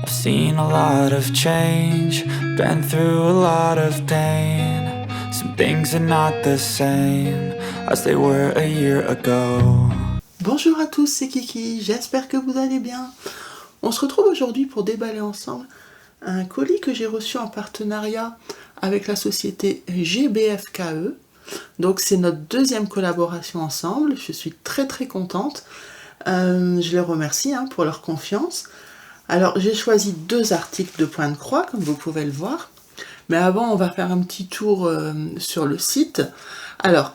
I've seen a lot of change, been through a lot of pain. Some things are not the same as they were a year ago. Bonjour à tous, c'est Kiki, j'espère que vous allez bien. On se retrouve aujourd'hui pour déballer ensemble un colis que j'ai reçu en partenariat avec la société GBFKE. Donc c'est notre deuxième collaboration ensemble, je suis très contente. Je les remercie pour leur confiance. Alors j'ai choisi 2 articles de Point de Croix, comme vous pouvez le voir. Mais avant, on va faire un petit tour sur le site. Alors,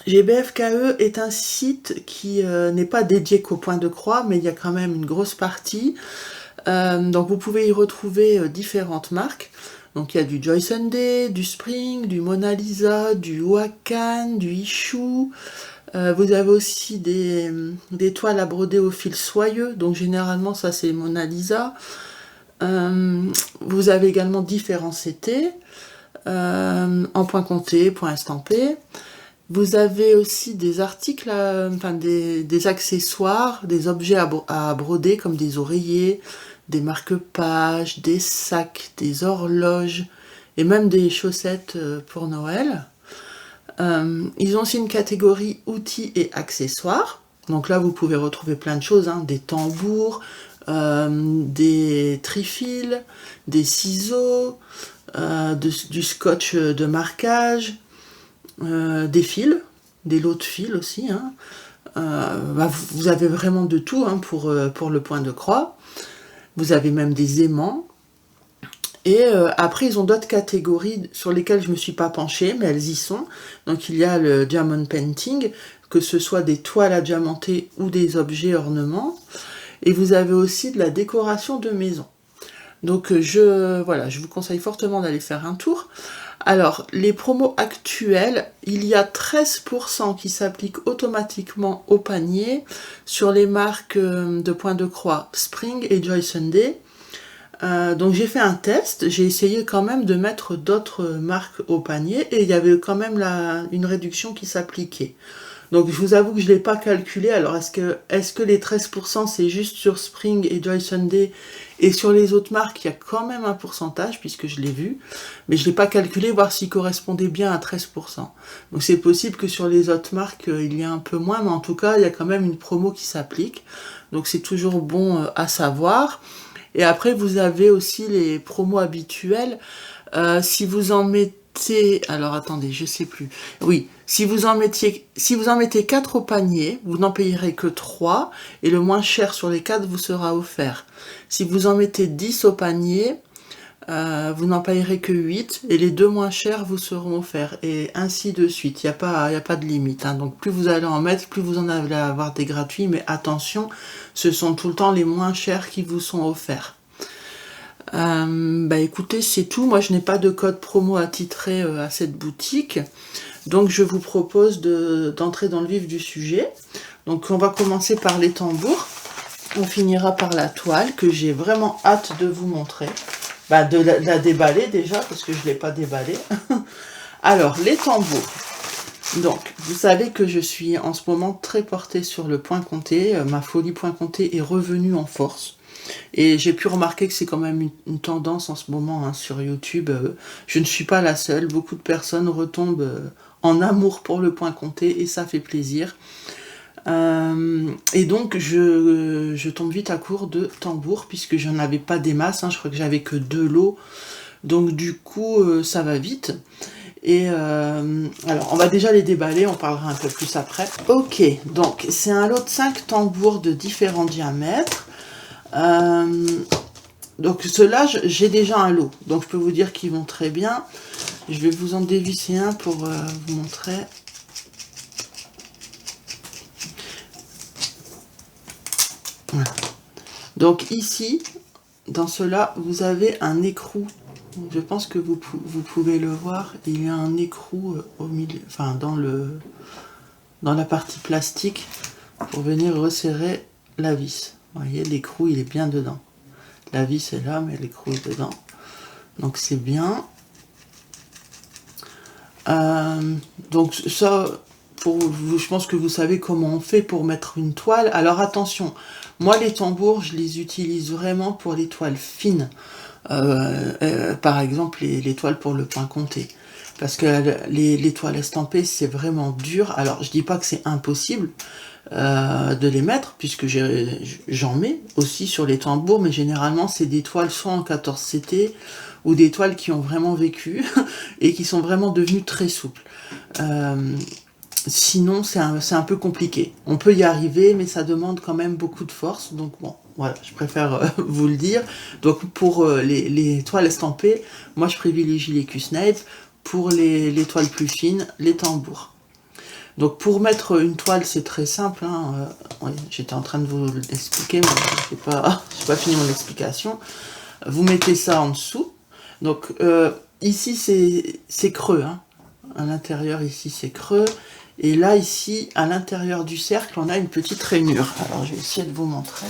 GBFKE est un site qui n'est pas dédié qu'au Point de Croix, mais il y a quand même une grosse partie. Donc vous pouvez y retrouver différentes marques. Donc il y a du Joy Sunday, du Spring, du Mona Lisa, du Wakan, du Issue. Vous avez aussi des toiles à broder au fil soyeux, donc généralement ça c'est Mona Lisa. Vous avez également différents CT, en point compté, point estampé. Vous avez aussi des articles, des accessoires, des objets à broder comme des oreillers, des marque-pages, des sacs, des horloges et même des chaussettes pour Noël. Ils ont aussi une catégorie outils et accessoires. Donc là, vous pouvez retrouver plein de choses, des tambours, des trifils, des ciseaux, du scotch de marquage, des fils, des lots de fils aussi. Vous avez vraiment de tout pour le Point de Croix. Vous avez même des aimants. Et après, ils ont d'autres catégories sur lesquelles je ne me suis pas penchée, mais elles y sont. Donc il y a le diamond painting, que ce soit des toiles à diamanter ou des objets ornements. Et vous avez aussi de la décoration de maison. Donc je vous conseille fortement d'aller faire un tour. Alors, les promos actuels, il y a 13% qui s'appliquent automatiquement au panier sur les marques de Point de Croix Spring et Joy Sunday. Donc j'ai fait un test, j'ai essayé quand même de mettre d'autres marques au panier et il y avait quand même une réduction qui s'appliquait. Donc je vous avoue que je ne l'ai pas calculé. Alors est-ce que les 13% c'est juste sur Spring et Joy Sunday et sur les autres marques il y a quand même un pourcentage puisque je l'ai vu, mais je ne l'ai pas calculé voir s'il correspondait bien à 13%. Donc c'est possible que sur les autres marques il y a un peu moins, mais en tout cas il y a quand même une promo qui s'applique. Donc c'est toujours bon à savoir. Et après, vous avez aussi les promos habituels. Si vous en mettez... Alors, attendez, je sais plus. Oui, si vous en mettez 4 au panier, vous n'en payerez que 3. Et le moins cher sur les 4 vous sera offert. Si vous en mettez 10 au panier, vous n'en payerez que 8. Et les 2 moins chers vous seront offerts. Et ainsi de suite. Il n'y a pas de limite. Donc, plus vous allez en mettre, plus vous en allez avoir des gratuits. Mais attention, ce sont tout le temps les moins chers qui vous sont offerts. Écoutez, c'est tout. Moi, je n'ai pas de code promo attitré à cette boutique. Donc, je vous propose d'entrer dans le vif du sujet. Donc, on va commencer par les tambours. On finira par la toile, que j'ai vraiment hâte de vous montrer. De la déballer déjà, parce que je ne l'ai pas déballée. Alors, les tambours. Donc, vous savez que je suis en ce moment très portée sur le point compté. Ma folie point compté est revenue en force. Et j'ai pu remarquer que c'est quand même une tendance en ce moment sur YouTube. Je ne suis pas la seule. Beaucoup de personnes retombent en amour pour le point compté et ça fait plaisir. Et donc, je tombe vite à court de tambours puisque je n'en avais pas des masses. Je crois que j'avais que 2 lots. Donc, du coup, ça va vite. Et alors, on va déjà les déballer, on parlera un peu plus après. Ok, donc c'est un lot de 5 tambours de différents diamètres. Donc ceux-là, j'ai déjà un lot, donc je peux vous dire qu'ils vont très bien. Je vais vous en dévisser un pour vous montrer. Voilà. Donc ici, dans ceux-là, vous avez un écrou. Je pense que vous pouvez le voir. Il y a un écrou au milieu, dans la partie plastique pour venir resserrer la vis. Vous voyez, l'écrou, il est bien dedans. La vis est là, mais l'écrou est dedans. Donc c'est bien. Donc ça, je pense que vous savez comment on fait pour mettre une toile. Alors attention, Moi, les tambours, je les utilise vraiment pour les toiles fines. Par exemple, les toiles pour le point compté. Parce que les toiles estampées, c'est vraiment dur. Alors, je dis pas que c'est impossible de les mettre, puisque j'en mets aussi sur les tambours, mais généralement, c'est des toiles soit en 14CT, ou des toiles qui ont vraiment vécu, et qui sont vraiment devenues très souples. Sinon, c'est un peu compliqué. On peut y arriver, mais ça demande quand même beaucoup de force. Donc bon, voilà, je préfère vous le dire. Donc pour les toiles estampées, moi je privilégie les Q-Snape. Pour les toiles plus fines, les tambours. Donc pour mettre une toile, c'est très simple. Hein. Ouais, j'étais en train de vous l'expliquer, mais je n'ai pas fini mon explication. Vous mettez ça en dessous. Donc ici, c'est creux. Hein. À l'intérieur, ici, c'est creux. Et là, ici, à l'intérieur du cercle, on a une petite rainure. Alors, je vais essayer de vous montrer.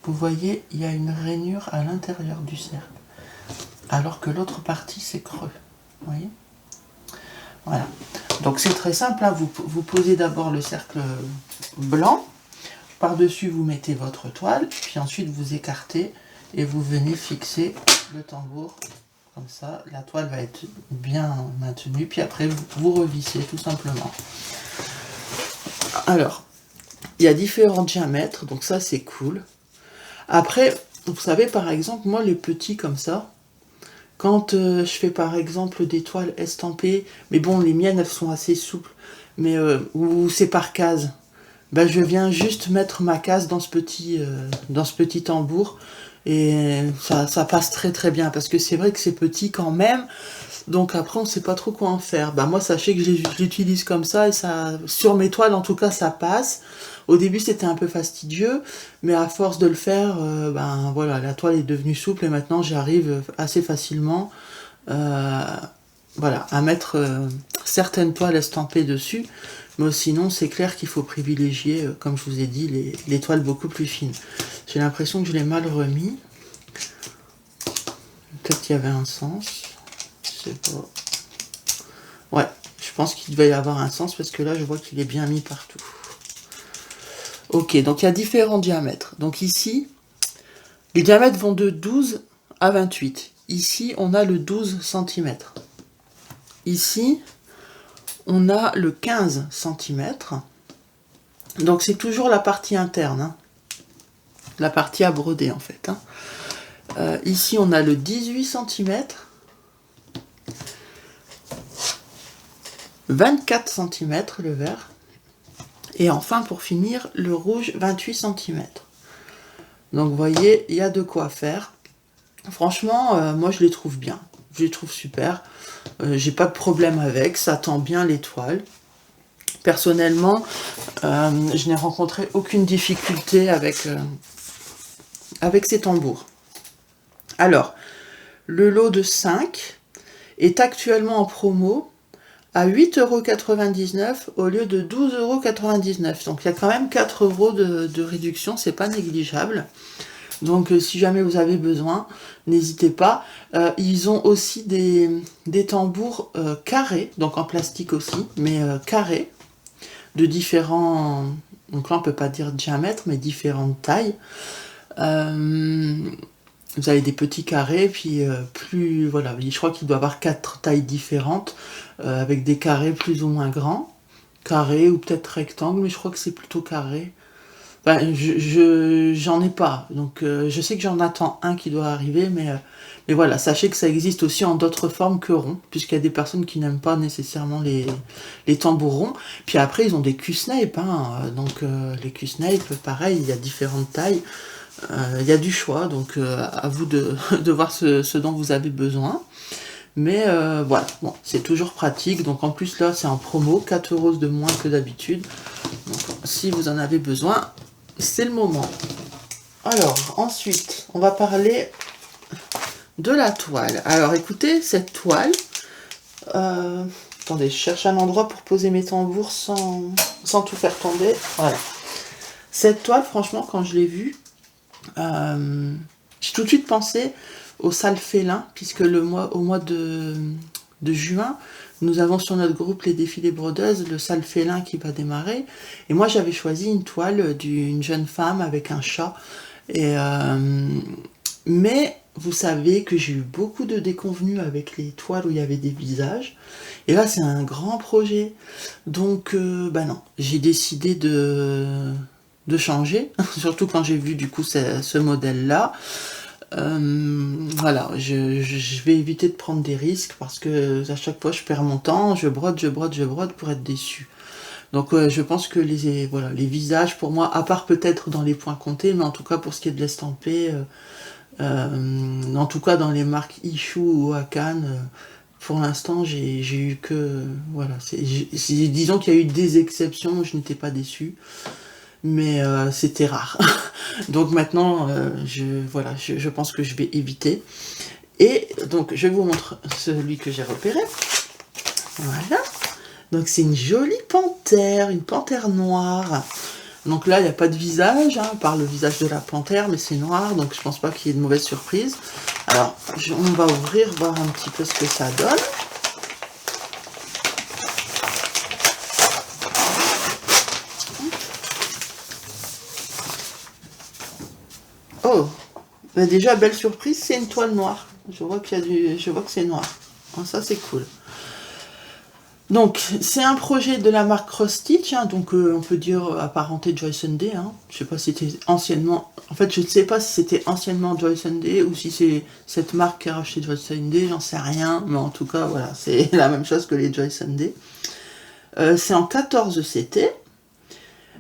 Vous voyez, il y a une rainure à l'intérieur du cercle. Alors que l'autre partie, c'est creux. Vous voyez ? Voilà. Donc, c'est très simple. Hein. Vous posez d'abord le cercle blanc. Par-dessus, vous mettez votre toile. Puis ensuite, vous écartez et vous venez fixer le tambour. Comme ça, la toile va être bien maintenue. Puis après, vous revissez tout simplement. Alors, il y a différents diamètres, donc ça c'est cool. Après, vous savez par exemple, moi les petits comme ça, quand je fais par exemple des toiles estampées, mais bon les miennes elles sont assez souples, mais où c'est par case, ben, je viens juste mettre ma case dans ce petit tambour, et ça passe très très bien, parce que c'est vrai que c'est petit quand même. Donc après, on ne sait pas trop quoi en faire. Bah moi, sachez que je l'utilise comme ça, et ça, sur mes toiles, en tout cas, ça passe. Au début, c'était un peu fastidieux, mais à force de le faire, ben voilà, la toile est devenue souple, et maintenant, j'arrive assez facilement, voilà, à mettre certaines toiles estampées dessus. Mais sinon, c'est clair qu'il faut privilégier, comme je vous ai dit, les toiles beaucoup plus fines. J'ai l'impression que je l'ai mal remis. Peut-être qu'il y avait un sens. Je sais pas. Ouais, je pense qu'il devait y avoir un sens, parce que là, je vois qu'il est bien mis partout. Ok, donc il y a différents diamètres. Donc ici, les diamètres vont de 12 à 28. Ici, on a le 12 cm. Ici, on a le 15 cm. Donc c'est toujours la partie interne, hein. La partie à broder en fait. Hein. Ici, on a le 18 cm. 24 cm le vert. Et enfin, pour finir, le rouge, 28 cm. Donc, vous voyez, il y a de quoi faire. Franchement, moi, je les trouve bien. Je les trouve super. J'ai pas de problème avec. Ça tend bien les toiles. Personnellement, je n'ai rencontré aucune difficulté avec ces tambours. Alors, le lot de 5 est actuellement en promo à 8,99 € au lieu de 12,99 €. Donc il y a quand même 4 € de réduction, c'est pas négligeable. Donc si jamais vous avez besoin, n'hésitez pas. Ils ont aussi des tambours carrés, donc en plastique aussi, mais carrés, de différents... Donc là on peut pas dire diamètre, mais différentes tailles. Vous avez des petits carrés, puis plus... Voilà, je crois qu'il doit y avoir 4 tailles différentes, avec des carrés plus ou moins grands. Carré ou peut-être rectangle, mais je crois que c'est plutôt carré. Enfin, j'en ai pas, donc je sais que j'en attends un qui doit arriver, mais voilà, sachez que ça existe aussi en d'autres formes que rond, puisqu'il y a des personnes qui n'aiment pas nécessairement les tambours ronds. Puis après, ils ont des Q-Snape, hein, donc les Q-Snape, pareil, il y a différentes tailles. Il y a du choix, donc à vous de voir ce dont vous avez besoin. Mais voilà, bon, c'est toujours pratique. Donc en plus là, c'est en promo, 4 € de moins que d'habitude. Donc si vous en avez besoin, c'est le moment. Alors ensuite, on va parler de la toile. Alors écoutez, cette toile... attendez, je cherche un endroit pour poser mes tambours sans tout faire tomber. Voilà. Cette toile, franchement, quand je l'ai vue, j'ai tout de suite pensé au sale félin, puisque au mois de juin, nous avons sur notre groupe les défilés brodeuses le sale félin qui va démarrer. Et moi, j'avais choisi une toile d'une jeune femme avec un chat. Mais vous savez que j'ai eu beaucoup de déconvenues avec les toiles où il y avait des visages. Et là, c'est un grand projet. Donc, non, j'ai décidé de changer. Surtout quand j'ai vu du coup ce modèle-là. Voilà, je vais éviter de prendre des risques parce que à chaque fois je perds mon temps, je brode pour être déçu. Donc je pense que les visages pour moi, à part peut-être dans les points comptés, mais en tout cas pour ce qui est de l'estampé, en tout cas dans les marques Issue ou Akan, pour l'instant j'ai eu que voilà, disons qu'il y a eu des exceptions où je n'étais pas déçue. Mais c'était rare. Donc maintenant, je pense que je vais éviter. Et donc, je vous montre celui que j'ai repéré. Voilà. Donc, c'est une jolie panthère, une panthère noire. Donc là, il n'y a pas de visage, hein, par le visage de la panthère, mais c'est noir, donc je pense pas qu'il y ait de mauvaise surprise. Alors, on va ouvrir, voir un petit peu ce que ça donne. Oh, bah déjà belle surprise, c'est une toile noire. Je vois que c'est noir. Ah, ça c'est cool. Donc c'est un projet de la marque Cross Stitch, hein, donc on peut dire apparenté Joy Sunday. Hein. Je sais pas si c'était anciennement. En fait, je ne sais pas si c'était anciennement Joy Sunday ou si c'est cette marque qui a racheté Joy Sunday. J'en sais rien, mais en tout cas voilà, c'est la même chose que les Joy Sunday. C'est en 14 CT,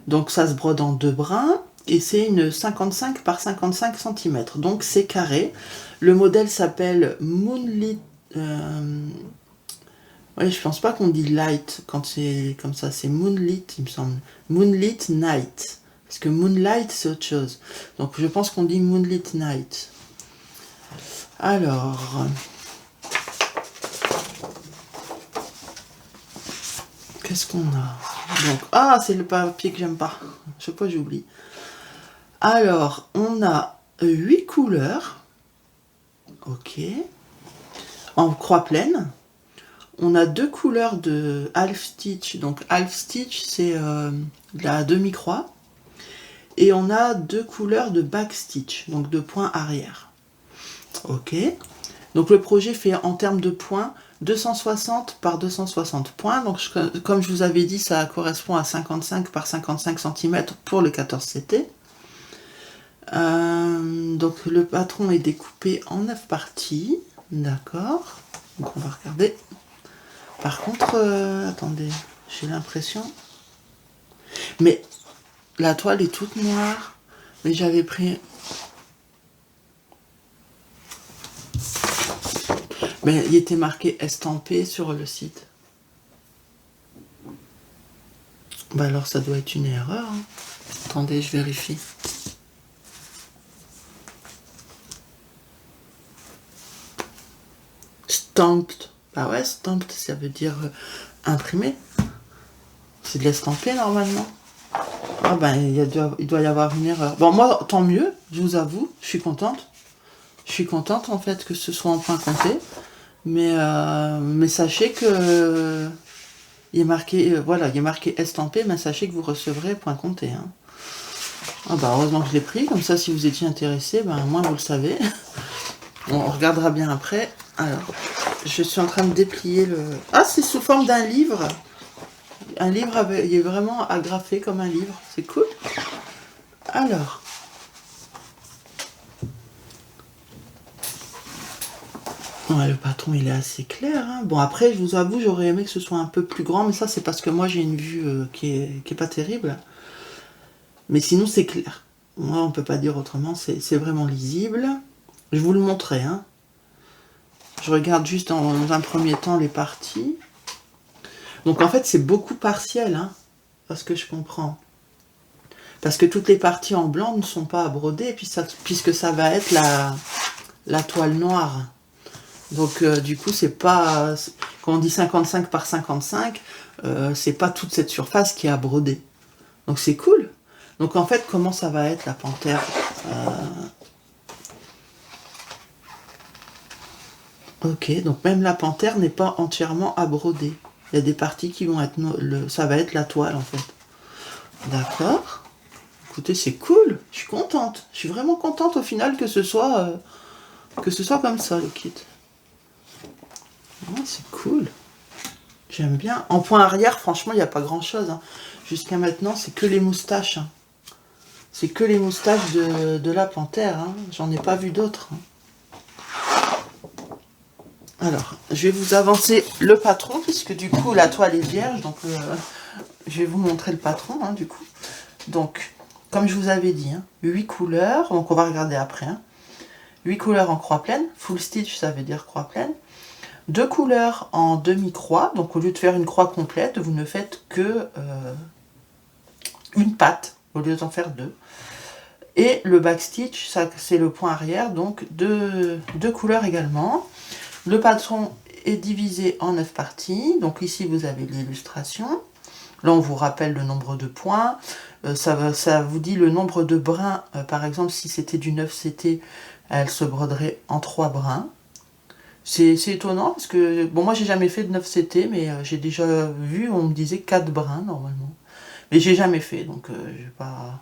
donc ça se brode en 2 brins. Et c'est une 55 par 55 cm, donc c'est carré. Le modèle s'appelle Moonlit. Ouais, je pense pas qu'on dit light quand c'est comme ça, c'est Moonlit, il me semble. Moonlit Night. Parce que Moonlight, c'est autre chose. Donc je pense qu'on dit Moonlit Night. Alors. Qu'est-ce qu'on a? Donc, ah, c'est le papier que j'aime pas. Je sais pas, j'oublie. Alors, on a 8 couleurs. Ok. En croix pleine. On a 2 couleurs de half stitch. Donc, half stitch, c'est la demi-croix. Et on a 2 couleurs de back stitch. Donc, de points arrière. Ok. Donc, le projet fait en termes de points 260 par 260 points. Donc, comme je vous avais dit, ça correspond à 55 par 55 cm pour le 14 CT. Donc le patron est découpé en 9 parties, d'accord. Donc on va regarder. Par contre, attendez, j'ai l'impression. Mais la toile est toute noire. Mais j'avais pris. Mais il était marqué estampé sur le site. Bah alors ça doit être une erreur. Hein. Attendez, je vérifie. Stamped. Bah ouais, stamped, ça veut dire imprimé. C'est de l'estampé normalement. Ah ben, il doit y avoir une erreur. Bon, moi, tant mieux, je vous avoue, je suis contente. Je suis contente en fait que ce soit en point compté. Mais sachez que il est marqué, voilà, il est marqué estampé, mais sachez que vous recevrez point compté. Hein. Ah bah heureusement que je l'ai pris, comme ça si vous étiez intéressé, ben au moins vous le savez. On regardera bien après. Alors, je suis en train de déplier le... Ah, c'est sous forme d'un livre. Un livre, il est vraiment agrafé comme un livre. C'est cool. Alors. Ouais, le patron, il est assez clair. Hein. Bon, après, je vous avoue, j'aurais aimé que ce soit un peu plus grand. Mais ça, c'est parce que moi, j'ai une vue qui est pas terrible. Mais sinon, c'est clair. Moi, on peut pas dire autrement. C'est vraiment lisible. Je vous le montrerai, hein. Je regarde juste dans un premier temps les parties. Donc en fait c'est beaucoup partiel, hein, parce que je comprends. Parce que toutes les parties en blanc ne sont pas à broder, puisque ça va être la toile noire. Donc du coup c'est pas... Quand on dit 55 par 55, c'est pas toute cette surface qui est à broder. Donc c'est cool. Donc en fait comment ça va être la panthère Ok, donc même la panthère n'est pas entièrement à broder. Il y a des parties qui vont être... ça va être la toile en fait. D'accord. Écoutez, c'est cool. Je suis contente. Je suis vraiment contente au final que ce soit comme ça le kit. Oh, c'est cool. J'aime bien. En point arrière, franchement, il n'y a pas grand chose. Hein. Jusqu'à maintenant, c'est que les moustaches. Hein. C'est que les moustaches de la panthère. Hein. J'en ai pas vu d'autres. Hein. Alors, je vais vous avancer le patron, puisque du coup, la toile est vierge. Donc, je vais vous montrer le patron, hein, du coup. Donc, comme je vous avais dit, hein, 8 couleurs. Donc, on va regarder après. Hein. 8 couleurs en croix pleine. Full stitch, ça veut dire croix pleine. 2 couleurs en demi-croix. Donc, au lieu de faire une croix complète, vous ne faites que une patte, au lieu d'en faire 2. Et le backstitch, ça c'est le point arrière, donc deux couleurs également. Le patron est divisé en 9 parties. Donc ici, vous avez l'illustration. Là, on vous rappelle le nombre de points. Ça vous dit le nombre de brins. Par exemple, si c'était du 9CT, elle se broderait en 3 brins. C'est étonnant parce que, bon, moi, j'ai jamais fait de 9CT, mais j'ai déjà vu, on me disait 4 brins normalement. Mais j'ai jamais fait, donc je vais pas...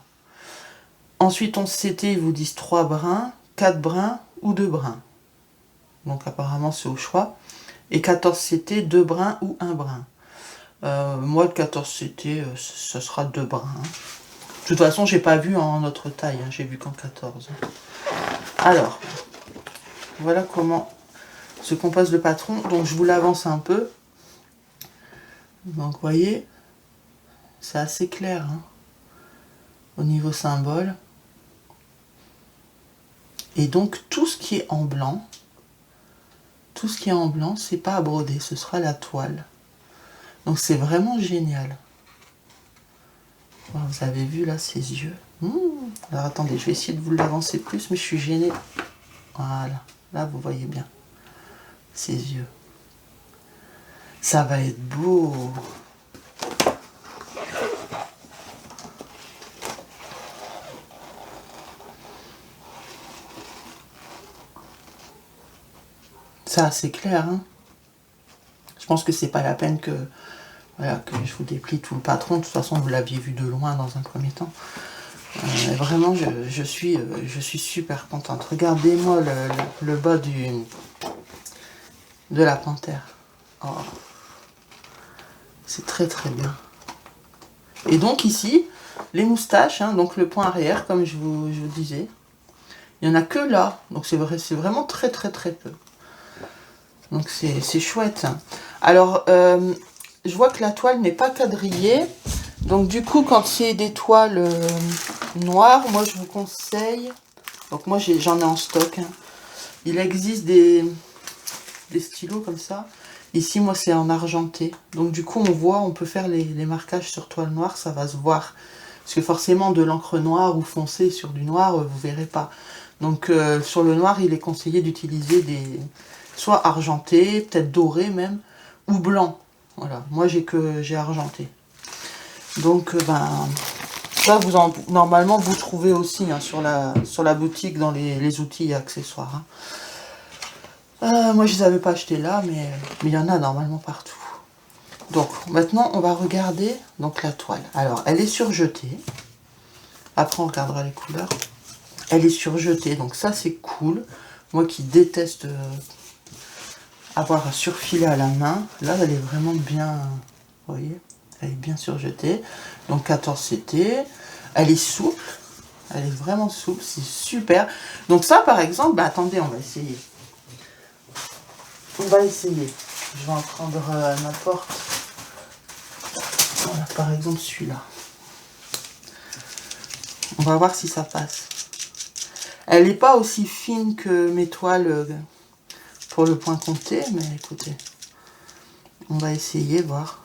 Ensuite, 11CT, ils vous disent 3 brins, 4 brins ou 2 brins. Donc apparemment, c'est au choix. Et 14CT, 2 brins ou 1 brin. Moi, le 14CT, ça sera 2 brins. Hein. De toute façon, j'ai pas vu en notre taille, hein, j'ai vu qu'en 14. Alors, voilà comment se compose le patron. Donc, je vous l'avance un peu. Donc, vous voyez, c'est assez clair hein, au niveau symbole. Et donc, tout ce qui est en blanc, c'est pas à broder, ce sera la toile. Donc, c'est vraiment génial. Vous avez vu là ses yeux. Alors, attendez, je vais essayer de vous l'avancer plus, mais je suis gênée. Voilà, là, vous voyez bien ses yeux. Ça va être beau. Ça, c'est clair. Hein. Je pense que c'est pas la peine que, voilà, que je vous déplie tout le patron. De toute façon, vous l'aviez vu de loin dans un premier temps. Vraiment, je suis super contente. Regardez-moi le bas de la panthère. Oh. C'est très très bien. Et donc ici, les moustaches, hein, donc le point arrière, comme je vous disais, il n'y en a que là. Donc c'est vraiment très très très peu. Donc c'est chouette. Alors, je vois que la toile n'est pas quadrillée. Donc du coup, quand c'est des toiles noires, moi je vous conseille... Donc moi j'en ai en stock. Hein. Il existe des stylos comme ça. Ici, moi, c'est en argenté. Donc du coup, on peut faire les marquages sur toile noire, ça va se voir. Parce que forcément, de l'encre noire ou foncée sur du noir, vous verrez pas. Donc sur le noir, il est conseillé d'utiliser soit argenté, peut-être doré même, ou blanc. Voilà, moi j'ai argenté. Donc ça normalement vous trouvez aussi hein, sur la boutique dans les outils et accessoires. Hein. Moi je les avais pas achetés là, mais il y en a normalement partout. Donc maintenant on va regarder donc la toile. Alors elle est surjetée. Après on regardera les couleurs. Elle est surjetée, donc ça c'est cool. Moi qui déteste avoir à surfiler à la main, là elle est vraiment bien, vous voyez, elle est bien surjetée. Donc 14CT, elle est souple, elle est vraiment souple, c'est super. Donc ça par exemple, attendez, on va essayer. Je vais en prendre n'importe. Voilà, par exemple celui-là. On va voir si ça passe. Elle n'est pas aussi fine que mes toiles pour le point compté, mais écoutez, on va essayer, voir.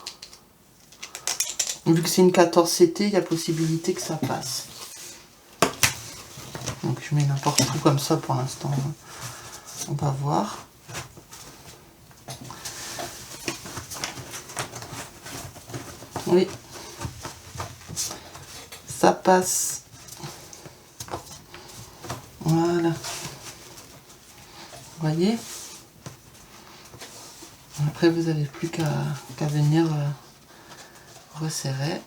Vu que c'est une 14CT, il y a possibilité que ça passe. Donc je mets n'importe où comme ça pour l'instant. On va voir. Oui, ça passe. Voilà. Vous voyez? Après, vous n'avez plus qu'à venir resserrer.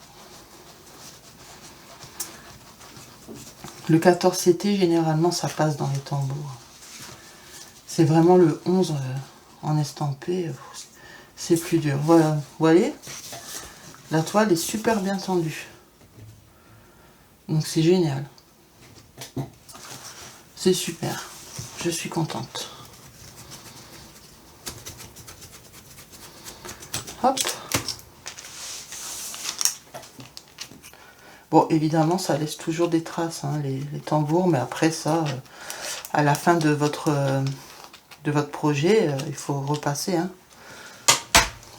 Le 14CT, généralement, ça passe dans les tambours. C'est vraiment le 11 en estampé, c'est plus dur. Voilà, vous voyez, la toile est super bien tendue. Donc c'est génial. C'est super. Je suis contente. Hop. Bon, évidemment, ça laisse toujours des traces, hein, les tambours, mais après ça, à la fin de votre projet, il faut repasser, hein,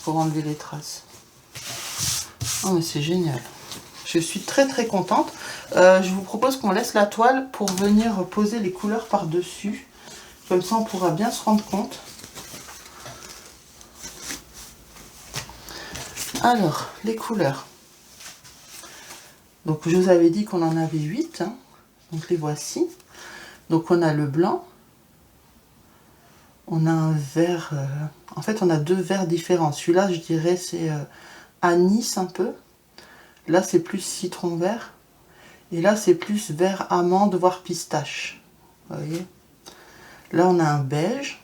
pour enlever les traces. Oh, mais c'est génial. Je suis très très contente. Je vous propose qu'on laisse la toile pour venir poser les couleurs par-dessus. Comme ça, on pourra bien se rendre compte. Alors, les couleurs. Donc, je vous avais dit qu'on en avait 8. Hein. Donc, les voici. Donc, on a le blanc. On a un vert... en fait, on a 2 verts différents. Celui-là, je dirais, c'est anis un peu. Là, c'est plus citron vert. Et là, c'est plus vert amande, voire pistache. Vous voyez? Là, on a un beige.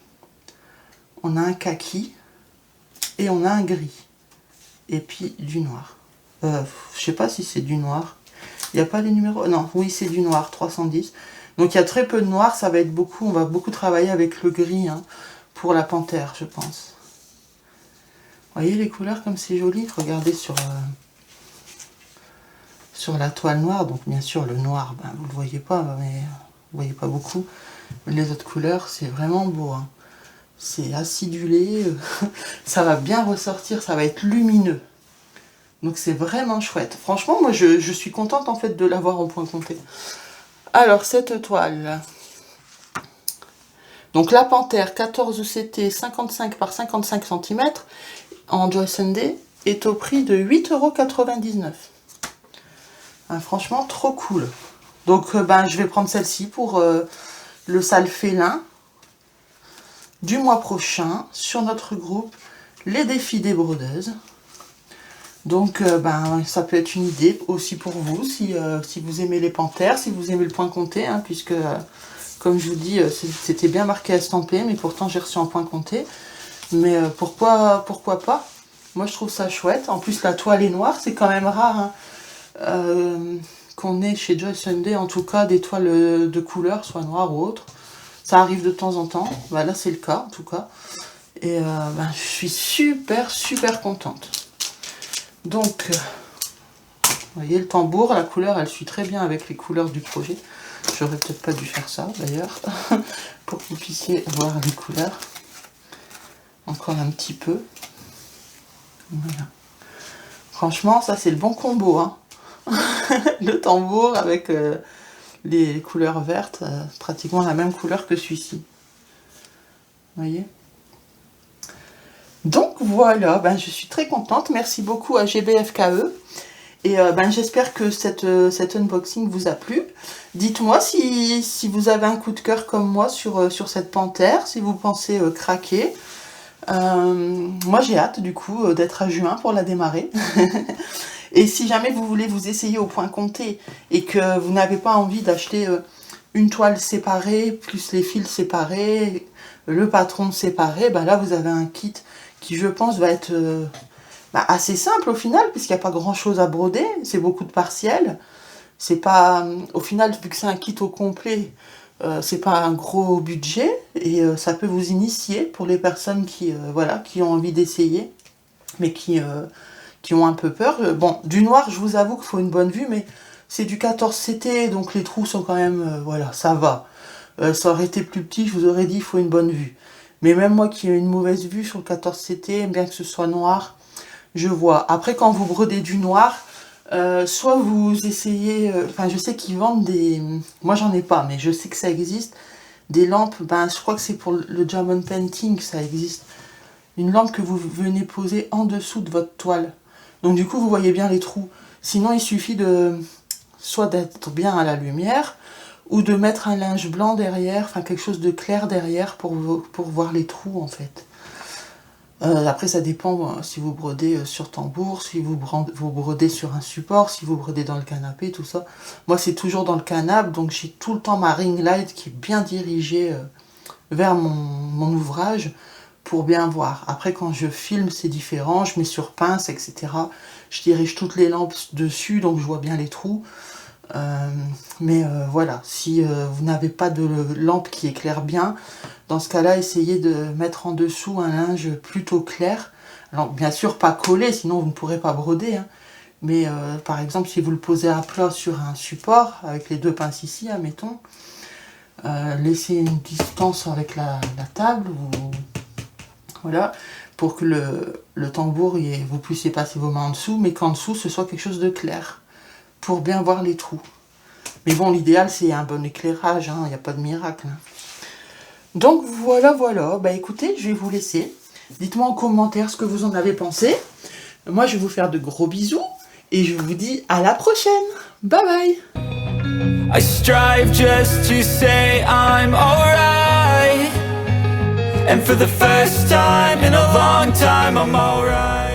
On a un kaki. Et on a un gris. Et puis, du noir. Je sais pas si c'est du noir. Il n'y a pas les numéros? Non, oui, c'est du noir, 310. Donc, il y a très peu de noir. Ça va être beaucoup. On va beaucoup travailler avec le gris, hein, pour la panthère, je pense. Vous voyez les couleurs comme c'est joli? Regardez sur la toile noire. Donc, bien sûr, le noir, ben, vous ne le voyez pas, mais vous voyez pas beaucoup. Mais les autres couleurs, c'est vraiment beau. Hein. C'est acidulé. Ça va bien ressortir. Ça va être lumineux. Donc c'est vraiment chouette. Franchement, moi je suis contente en fait de l'avoir en point compté. Alors cette toile. Donc la panthère 14 CT 55 par 55 cm en Joyce & Day est au prix de 8,99 €. Hein, franchement trop cool. Donc ben, je vais prendre celle-ci pour le sale félin du mois prochain sur notre groupe Les Défis des Brodeuses. Donc, ben, ça peut être une idée aussi pour vous, si vous aimez les panthères, si vous aimez le point compté, hein, puisque, comme je vous dis, c'était bien marqué estampé, mais pourtant j'ai reçu en point compté. Mais pourquoi pas? Moi, je trouve ça chouette. En plus, la toile est noire, c'est quand même rare hein, qu'on ait chez Joyce & Day, en tout cas, des toiles de couleur, soit noires ou autres. Ça arrive de temps en temps. Ben, là, c'est le cas, en tout cas. Et ben, je suis super contente. Donc, vous voyez le tambour, la couleur, elle suit très bien avec les couleurs du projet. J'aurais peut-être pas dû faire ça, d'ailleurs, pour que vous puissiez voir les couleurs. Encore un petit peu. Voilà. Franchement, ça, c'est le bon combo. Hein. Le tambour avec les couleurs vertes, pratiquement la même couleur que celui-ci. Vous voyez ? Donc voilà, ben, je suis très contente. Merci beaucoup à GBFKE. Et ben, j'espère que cet unboxing vous a plu. Dites-moi si vous avez un coup de cœur comme moi sur cette panthère, si vous pensez craquer. Moi j'ai hâte du coup d'être à juin pour la démarrer. Et si jamais vous voulez vous essayer au point compté et que vous n'avez pas envie d'acheter une toile séparée, plus les fils séparés, le patron séparé, ben là vous avez un kit qui je pense va être assez simple au final, puisqu'il n'y a pas grand chose à broder, c'est beaucoup de partiels. C'est pas, au final, vu que c'est un kit au complet, c'est pas un gros budget, et ça peut vous initier pour les personnes qui ont envie d'essayer, mais qui ont un peu peur. Bon, du noir, je vous avoue qu'il faut une bonne vue, mais c'est du 14 CT, donc les trous sont quand même, ça va. Ça aurait été plus petit, je vous aurais dit, il faut une bonne vue. Mais même moi qui ai une mauvaise vue sur le 14 CT, bien que ce soit noir, je vois. Après, quand vous brodez du noir, soit vous essayez... Enfin, je sais qu'ils vendent des... Moi, j'en ai pas, mais je sais que ça existe. Des lampes, ben, je crois que c'est pour le diamond painting, ça existe. Une lampe que vous venez poser en dessous de votre toile. Donc, du coup, vous voyez bien les trous. Sinon, il suffit de... soit d'être bien à la lumière, ou de mettre un linge blanc derrière, enfin quelque chose de clair derrière pour voir les trous en fait. Après, ça dépend si vous brodez sur tambour, si vous brodez sur un support, si vous brodez dans le canapé, tout ça. Moi, c'est toujours dans le canapé, donc j'ai tout le temps ma ring light qui est bien dirigée vers mon ouvrage pour bien voir. Après, quand je filme, c'est différent, je mets sur pince, etc. Je dirige toutes les lampes dessus, donc je vois bien les trous. Voilà, si vous n'avez pas de lampe qui éclaire bien, dans ce cas-là, essayez de mettre en dessous un linge plutôt clair. Alors bien sûr pas collé, sinon vous ne pourrez pas broder, hein. Mais par exemple, si vous le posez à plat sur un support, avec les deux pinces ici, admettons, laissez une distance avec la table, voilà, pour que le tambour, vous puissiez passer vos mains en dessous, mais qu'en dessous, ce soit quelque chose de clair, pour bien voir les trous. Mais bon, l'idéal, c'est un bon éclairage, hein, il n'y a pas de miracle. Hein. Donc voilà. Bah écoutez, je vais vous laisser. Dites-moi en commentaire ce que vous en avez pensé. Moi, je vais vous faire de gros bisous et je vous dis à la prochaine. Bye bye. I strive just to say I'm alright, and for the first time in a long time I'm alright.